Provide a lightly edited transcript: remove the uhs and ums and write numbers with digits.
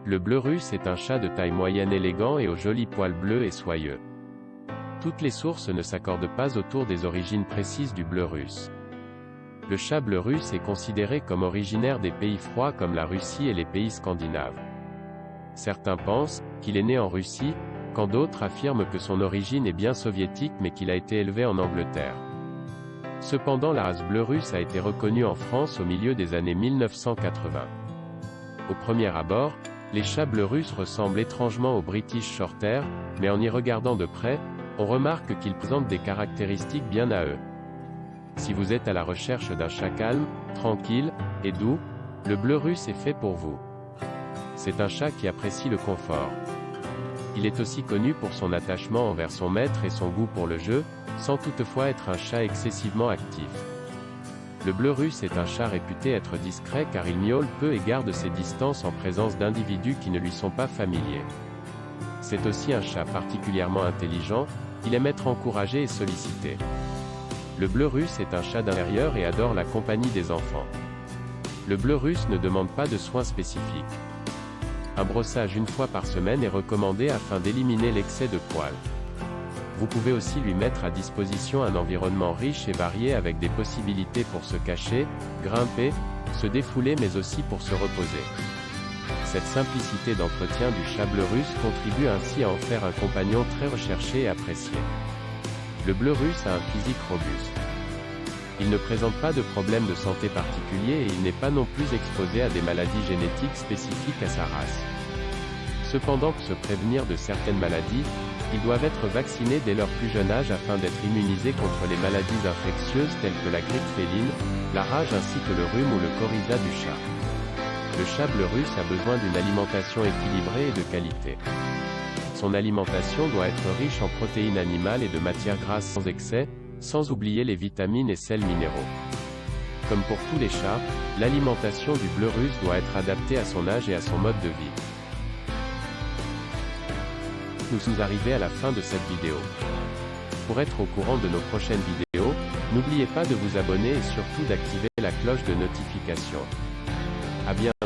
Le bleu russe est un chat de taille moyenne élégant et aux jolis poils bleus et soyeux. Toutes les sources ne s'accordent pas autour des origines précises du bleu russe. Le chat bleu russe est considéré comme originaire des pays froids comme la Russie et les pays scandinaves. Certains pensent qu'il est né en Russie, quand d'autres affirment que son origine est bien soviétique mais qu'il a été élevé en Angleterre. Cependant la race bleu russe a été reconnue en France au milieu des années 1980. Au premier abord, les chats bleus russes ressemblent étrangement aux British Shorthair, mais en y regardant de près, on remarque qu'ils présentent des caractéristiques bien à eux. Si vous êtes à la recherche d'un chat calme, tranquille et doux, le bleu russe est fait pour vous. C'est un chat qui apprécie le confort. Il est aussi connu pour son attachement envers son maître et son goût pour le jeu, sans toutefois être un chat excessivement actif. Le bleu russe est un chat réputé être discret car il miaule peu et garde ses distances en présence d'individus qui ne lui sont pas familiers. C'est aussi un chat particulièrement intelligent, il aime être encouragé et sollicité. Le bleu russe est un chat d'intérieur et adore la compagnie des enfants. Le bleu russe ne demande pas de soins spécifiques. Un brossage une fois par semaine est recommandé afin d'éliminer l'excès de poils. Vous pouvez aussi lui mettre à disposition un environnement riche et varié avec des possibilités pour se cacher, grimper, se défouler mais aussi pour se reposer. Cette simplicité d'entretien du chat bleu russe contribue ainsi à en faire un compagnon très recherché et apprécié. Le bleu russe a un physique robuste. Il ne présente pas de problème de santé particulier et il n'est pas non plus exposé à des maladies génétiques spécifiques à sa race. Cependant, pour se prévenir de certaines maladies, ils doivent être vaccinés dès leur plus jeune âge afin d'être immunisés contre les maladies infectieuses telles que la grippe féline, la rage ainsi que le rhume ou le coryza du chat. Le chat bleu russe a besoin d'une alimentation équilibrée et de qualité. Son alimentation doit être riche en protéines animales et de matières grasses sans excès, sans oublier les vitamines et sels minéraux. Comme pour tous les chats, l'alimentation du bleu russe doit être adaptée à son âge et à son mode de vie. Nous sommes arrivés à la fin de cette vidéo. Pour être au courant de nos prochaines vidéos, n'oubliez pas de vous abonner et surtout d'activer la cloche de notification. À bientôt.